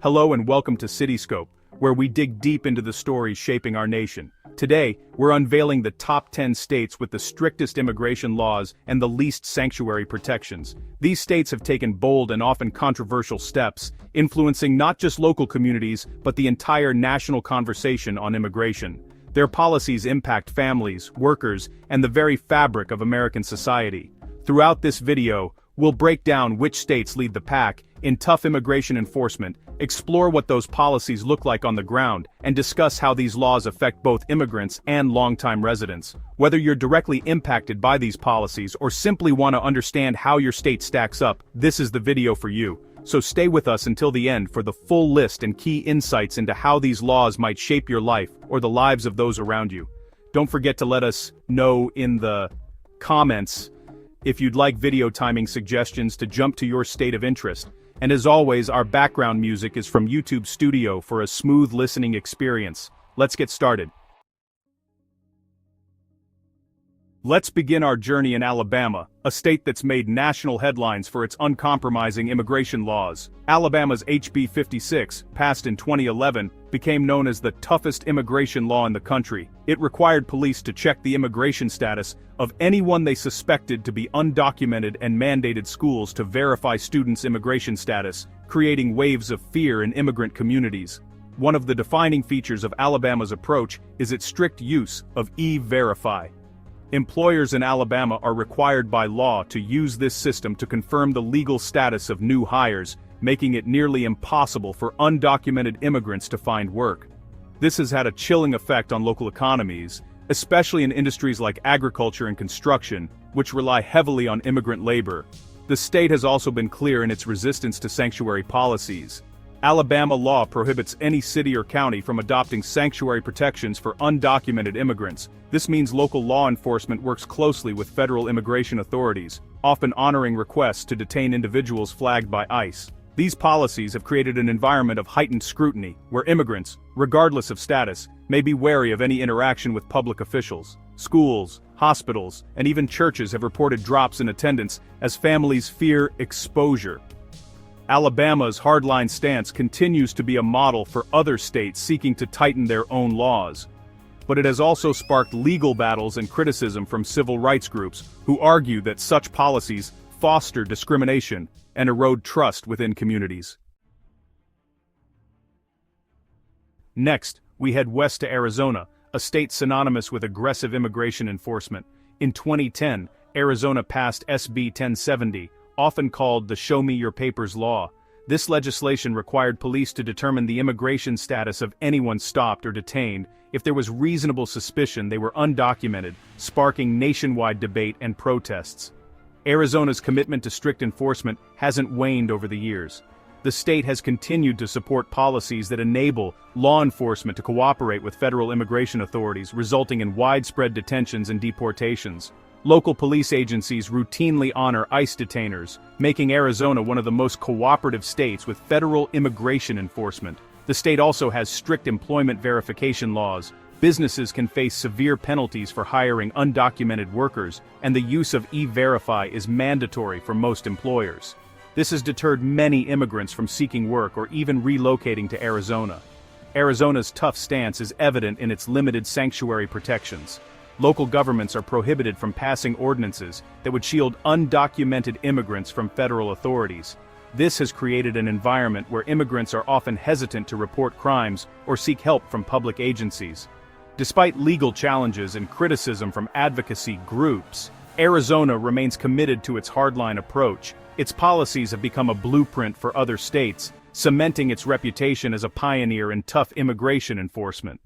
Hello and welcome to Cityscope, where we dig deep into the stories shaping our nation. Today, we're unveiling the top 10 states with the strictest immigration laws and the least sanctuary protections. These states have taken bold and often controversial steps, influencing not just local communities but the entire national conversation on immigration. Their policies impact families, workers, and the very fabric of American society. Throughout this video, we'll break down which states lead the pack in tough immigration enforcement, explore what those policies look like on the ground, and discuss how these laws affect both immigrants and long-time residents. Whether you're directly impacted by these policies or simply want to understand how your state stacks up, this is the video for you. So stay with us until the end for the full list and key insights into how these laws might shape your life or the lives of those around you. Don't forget to let us know in the comments if you'd like video timing suggestions to jump to your state of interest. And as always, our background music is from YouTube Studio for a smooth listening experience. Let's get started. Let's begin our journey in Alabama, a state that's made national headlines for its uncompromising immigration laws. Alabama's HB 56, passed in 2011, became known as the toughest immigration law in the country. It required police to check the immigration status of anyone they suspected to be undocumented and mandated schools to verify students' immigration status, creating waves of fear in immigrant communities. One of the defining features of Alabama's approach is its strict use of E-Verify. Employers in Alabama are required by law to use this system to confirm the legal status of new hires, making it nearly impossible for undocumented immigrants to find work. This has had a chilling effect on local economies, especially in industries like agriculture and construction, which rely heavily on immigrant labor. The state has also been clear in its resistance to sanctuary policies. Alabama law prohibits any city or county from adopting sanctuary protections for undocumented immigrants. This means local law enforcement works closely with federal immigration authorities, often honoring requests to detain individuals flagged by ICE. These policies have created an environment of heightened scrutiny, where immigrants, regardless of status, may be wary of any interaction with public officials. Schools, hospitals, and even churches have reported drops in attendance as families fear exposure. Alabama's hardline stance continues to be a model for other states seeking to tighten their own laws. But it has also sparked legal battles and criticism from civil rights groups who argue that such policies foster discrimination and erode trust within communities. Next, we head west to Arizona, a state synonymous with aggressive immigration enforcement. In 2010, Arizona passed SB 1070, often called the Show Me Your Papers law. This legislation required police to determine the immigration status of anyone stopped or detained if there was reasonable suspicion they were undocumented, sparking nationwide debate and protests. Arizona's commitment to strict enforcement hasn't waned over the years. The state has continued to support policies that enable law enforcement to cooperate with federal immigration authorities, resulting in widespread detentions and deportations. Local police agencies routinely honor ICE detainers, making Arizona one of the most cooperative states with federal immigration enforcement. The state also has strict employment verification laws. Businesses can face severe penalties for hiring undocumented workers, and the use of E-Verify is mandatory for most employers. This has deterred many immigrants from seeking work or even relocating to Arizona. Arizona's tough stance is evident in its limited sanctuary protections. Local governments are prohibited from passing ordinances that would shield undocumented immigrants from federal authorities. This has created an environment where immigrants are often hesitant to report crimes or seek help from public agencies. Despite legal challenges and criticism from advocacy groups, Arizona remains committed to its hardline approach. Its policies have become a blueprint for other states, cementing its reputation as a pioneer in tough immigration enforcement.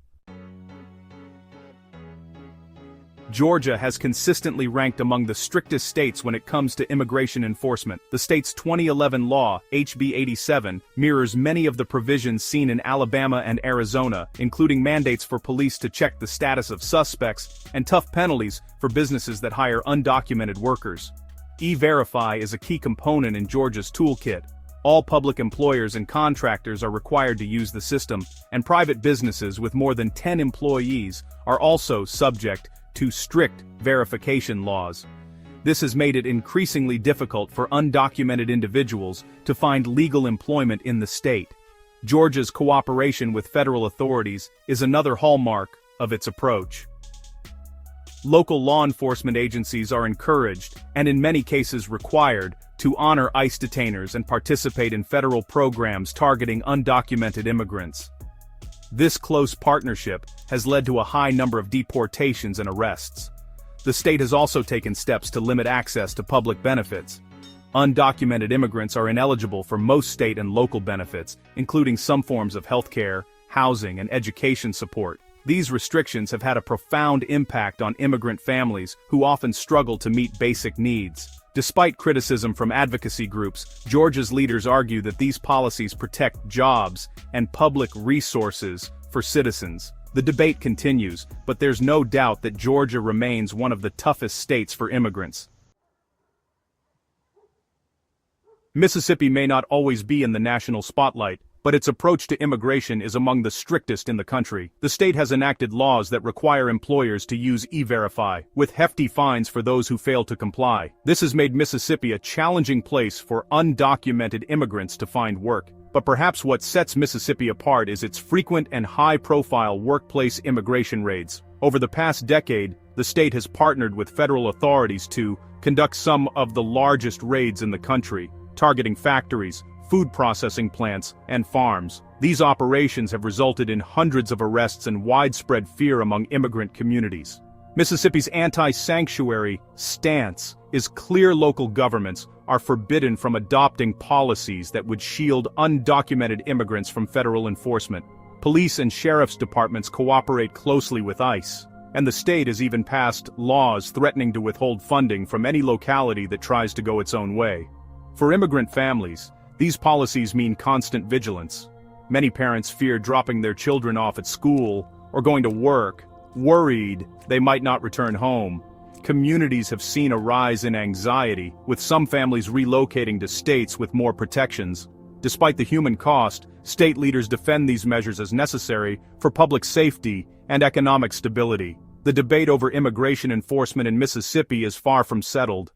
Georgia has consistently ranked among the strictest states when it comes to immigration enforcement. The state's 2011 law, HB 87, mirrors many of the provisions seen in Alabama and Arizona, including mandates for police to check the status of suspects and tough penalties for businesses that hire undocumented workers. E-Verify is a key component in Georgia's toolkit. All public employers and contractors are required to use the system, and private businesses with more than 10 employees are also subject to strict verification laws. This has made it increasingly difficult for undocumented individuals to find legal employment in the state. Georgia's cooperation with federal authorities is another hallmark of its approach. Local law enforcement agencies are encouraged, and in many cases required, to honor ICE detainers and participate in federal programs targeting undocumented immigrants. This close partnership has led to a high number of deportations and arrests. The state has also taken steps to limit access to public benefits. Undocumented immigrants are ineligible for most state and local benefits, including some forms of healthcare, housing, and education support. These restrictions have had a profound impact on immigrant families who often struggle to meet basic needs. Despite criticism from advocacy groups, Georgia's leaders argue that these policies protect jobs and public resources for citizens. The debate continues, but there's no doubt that Georgia remains one of the toughest states for immigrants. Mississippi may not always be in the national spotlight, but its approach to immigration is among the strictest in the country. The state has enacted laws that require employers to use E-Verify, with hefty fines for those who fail to comply. This has made Mississippi a challenging place for undocumented immigrants to find work. But perhaps what sets Mississippi apart is its frequent and high-profile workplace immigration raids. Over the past decade, the state has partnered with federal authorities to conduct some of the largest raids in the country, targeting factories, food processing plants, and farms. These operations have resulted in hundreds of arrests and widespread fear among immigrant communities. Mississippi's anti-sanctuary stance is clear. Local governments are forbidden from adopting policies that would shield undocumented immigrants from federal enforcement. Police and sheriff's departments cooperate closely with ICE, and the state has even passed laws threatening to withhold funding from any locality that tries to go its own way. For immigrant families, these policies mean constant vigilance. Many parents fear dropping their children off at school or going to work, worried they might not return home. Communities have seen a rise in anxiety, with some families relocating to states with more protections. Despite the human cost, state leaders defend these measures as necessary for public safety and economic stability. The debate over immigration enforcement in Mississippi is far from settled.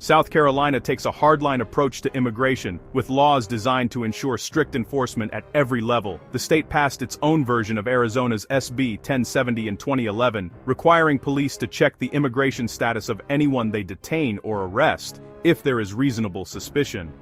South Carolina takes a hardline approach to immigration, with laws designed to ensure strict enforcement at every level. The state passed its own version of Arizona's SB 1070 in 2011, requiring police to check the immigration status of anyone they detain or arrest, if there is reasonable suspicion.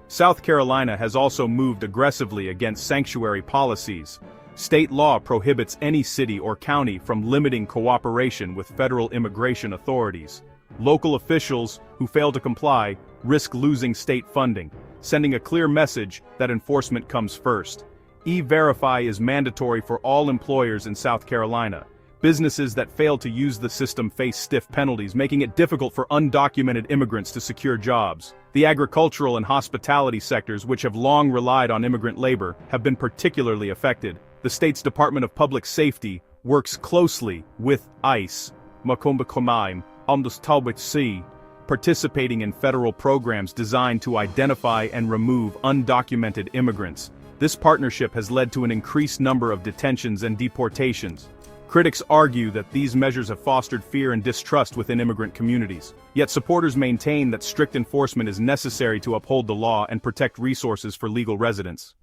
South Carolina has also moved aggressively against sanctuary policies. State law prohibits any city or county from limiting cooperation with federal immigration authorities. Local officials who fail to comply risk losing state funding, sending a clear message that enforcement comes first. E-Verify is mandatory for all employers in South Carolina. Businesses that fail to use the system face stiff penalties, making it difficult for undocumented immigrants to secure jobs. The agricultural and hospitality sectors, which have long relied on immigrant labor, have been particularly affected. The state's Department of Public Safety works closely with ICE, participating in federal programs designed to identify and remove undocumented immigrants. This partnership has led to an increased number of detentions and deportations. Critics argue that these measures have fostered fear and distrust within immigrant communities. Yet supporters maintain that strict enforcement is necessary to uphold the law and protect resources for legal residents.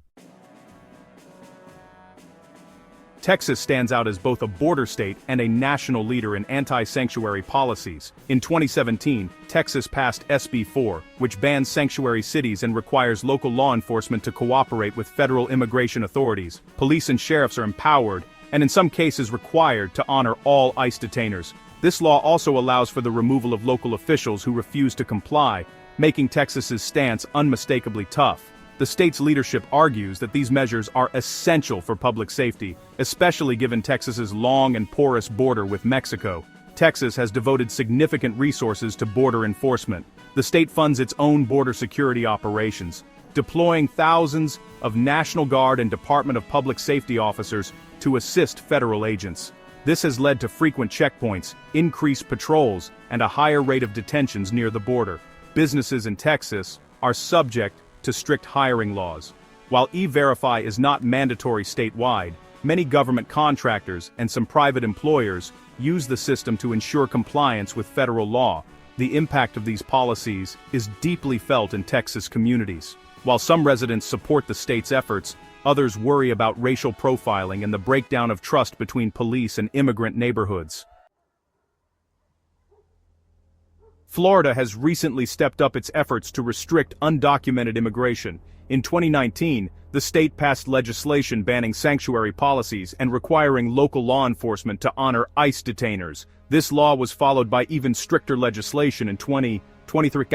Texas stands out as both a border state and a national leader in anti-sanctuary policies. In 2017, Texas passed SB 4, which bans sanctuary cities and requires local law enforcement to cooperate with federal immigration authorities. Police and sheriffs are empowered, and in some cases required, to honor all ICE detainers. This law also allows for the removal of local officials who refuse to comply, making Texas's stance unmistakably tough. The state's leadership argues that these measures are essential for public safety, especially given Texas's long and porous border with Mexico. Texas has devoted significant resources to border enforcement. The state funds its own border security operations, deploying thousands of National Guard and Department of Public Safety officers to assist federal agents. This has led to frequent checkpoints, increased patrols, and a higher rate of detentions near the border. Businesses in Texas are subject to strict hiring laws. While E-Verify is not mandatory statewide, many government contractors and some private employers use the system to ensure compliance with federal law. The impact of these policies is deeply felt in Texas communities. While some residents support the state's efforts, others worry about racial profiling and the breakdown of trust between police and immigrant neighborhoods. Florida has recently stepped up its efforts to restrict undocumented immigration. In 2019, the state passed legislation banning sanctuary policies and requiring local law enforcement to honor ICE detainers. This law was followed by even stricter legislation in 2023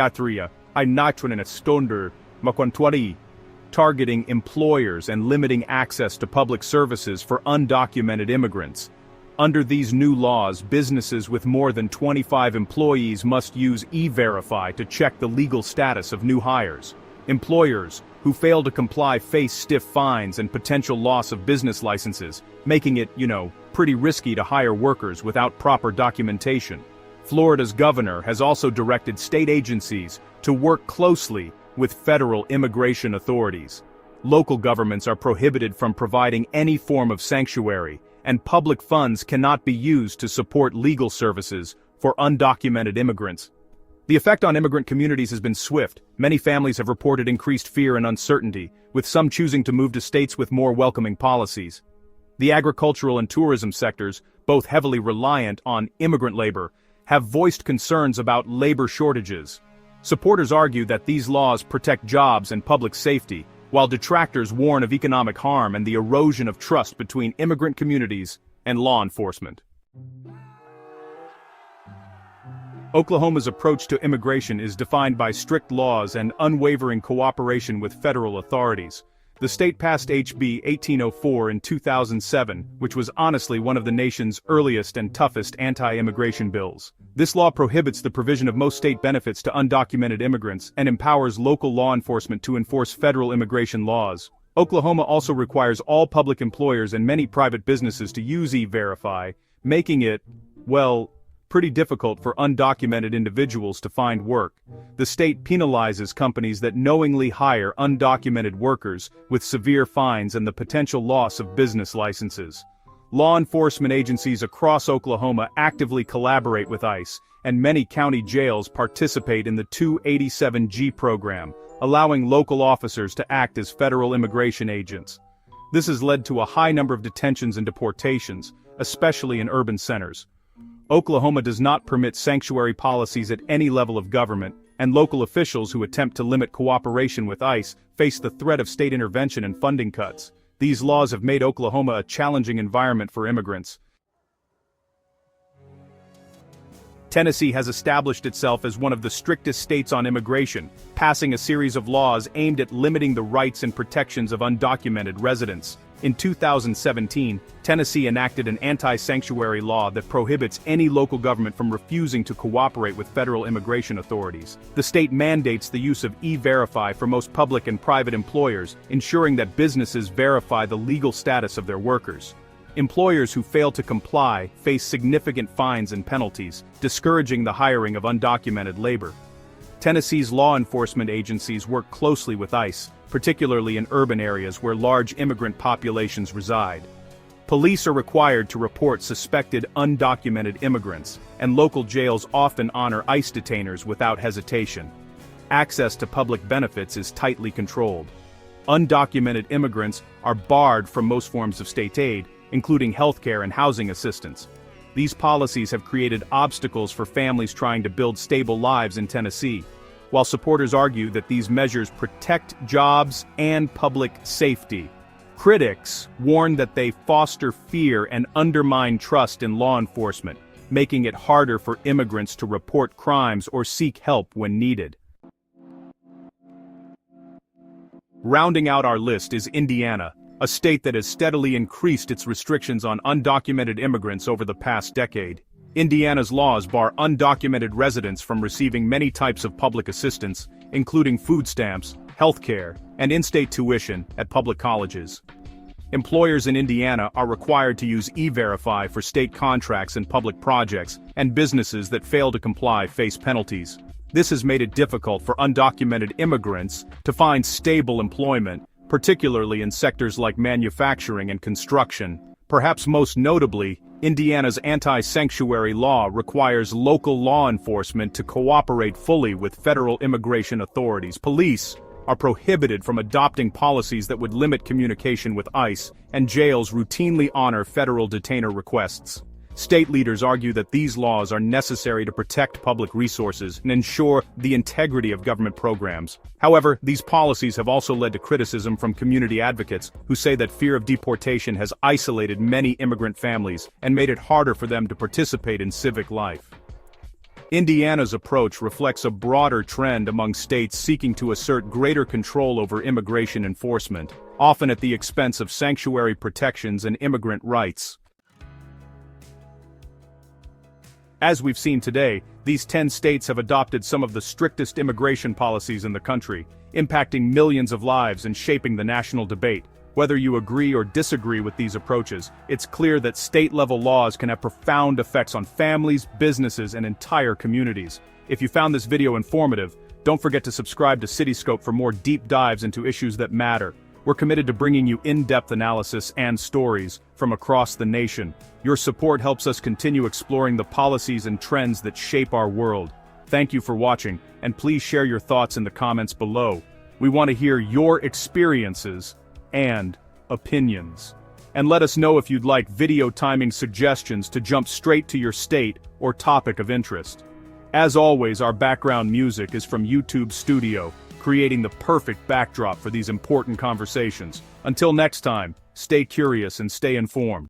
targeting employers and limiting access to public services for undocumented immigrants. Under these new laws, businesses with more than 25 employees must use E-Verify to check the legal status of new hires. Employers who fail to comply face stiff fines and potential loss of business licenses, making it, pretty risky to hire workers without proper documentation. Florida's governor has also directed state agencies to work closely with federal immigration authorities. Local governments are prohibited from providing any form of sanctuary, and public funds cannot be used to support legal services for undocumented immigrants. The effect on immigrant communities has been swift. Many families have reported increased fear and uncertainty, with some choosing to move to states with more welcoming policies. The agricultural and tourism sectors, both heavily reliant on immigrant labor, have voiced concerns about labor shortages. Supporters argue that these laws protect jobs and public safety, while detractors warn of economic harm and the erosion of trust between immigrant communities and law enforcement. Oklahoma's approach to immigration is defined by strict laws and unwavering cooperation with federal authorities. The state passed HB 1804 in 2007, which was honestly one of the nation's earliest and toughest anti-immigration bills. This law prohibits the provision of most state benefits to undocumented immigrants and empowers local law enforcement to enforce federal immigration laws. Oklahoma also requires all public employers and many private businesses to use E-Verify, making it, pretty difficult for undocumented individuals to find work. The state penalizes companies that knowingly hire undocumented workers with severe fines and the potential loss of business licenses. Law enforcement agencies across Oklahoma actively collaborate with ICE, and many county jails participate in the 287G program, allowing local officers to act as federal immigration agents. This has led to a high number of detentions and deportations, especially in urban centers. Oklahoma does not permit sanctuary policies at any level of government, and local officials who attempt to limit cooperation with ICE face the threat of state intervention and funding cuts. These laws have made Oklahoma a challenging environment for immigrants. Tennessee has established itself as one of the strictest states on immigration, passing a series of laws aimed at limiting the rights and protections of undocumented residents. In 2017, Tennessee enacted an anti-sanctuary law that prohibits any local government from refusing to cooperate with federal immigration authorities. The state mandates the use of E-Verify for most public and private employers, ensuring that businesses verify the legal status of their workers. Employers who fail to comply face significant fines and penalties, discouraging the hiring of undocumented labor. Tennessee's law enforcement agencies work closely with ICE, particularly in urban areas where large immigrant populations reside. Police are required to report suspected undocumented immigrants, and local jails often honor ICE detainers without hesitation. Access to public benefits is tightly controlled. Undocumented immigrants are barred from most forms of state aid, including healthcare and housing assistance. These policies have created obstacles for families trying to build stable lives in Tennessee. While supporters argue that these measures protect jobs and public safety, critics warn that they foster fear and undermine trust in law enforcement, making it harder for immigrants to report crimes or seek help when needed. Rounding out our list is Indiana, a state that has steadily increased its restrictions on undocumented immigrants over the past decade. Indiana's laws bar undocumented residents from receiving many types of public assistance, including food stamps, health care, and in-state tuition at public colleges. Employers in Indiana are required to use E-Verify for state contracts and public projects, and businesses that fail to comply face penalties. This has made it difficult for undocumented immigrants to find stable employment, particularly in sectors like manufacturing and construction. Perhaps most notably, Indiana's anti-sanctuary law requires local law enforcement to cooperate fully with federal immigration authorities. Police are prohibited from adopting policies that would limit communication with ICE, and jails routinely honor federal detainer requests. State leaders argue that these laws are necessary to protect public resources and ensure the integrity of government programs. However, these policies have also led to criticism from community advocates who say that fear of deportation has isolated many immigrant families and made it harder for them to participate in civic life. Indiana's approach reflects a broader trend among states seeking to assert greater control over immigration enforcement, often at the expense of sanctuary protections and immigrant rights. As we've seen today, these 10 states have adopted some of the strictest immigration policies in the country, impacting millions of lives and shaping the national debate. Whether you agree or disagree with these approaches, it's clear that state-level laws can have profound effects on families, businesses, and entire communities. If you found this video informative, don't forget to subscribe to Cityscope for more deep dives into issues that matter. We're committed to bringing you in-depth analysis and stories from across the nation. Your support helps us continue exploring the policies and trends that shape our world. Thank you for watching, and please share your thoughts in the comments below. We want to hear your experiences and opinions. And let us know if you'd like video timing suggestions to jump straight to your state or topic of interest. As always, our background music is from YouTube Studio, creating the perfect backdrop for these important conversations. Until next time, stay curious and stay informed.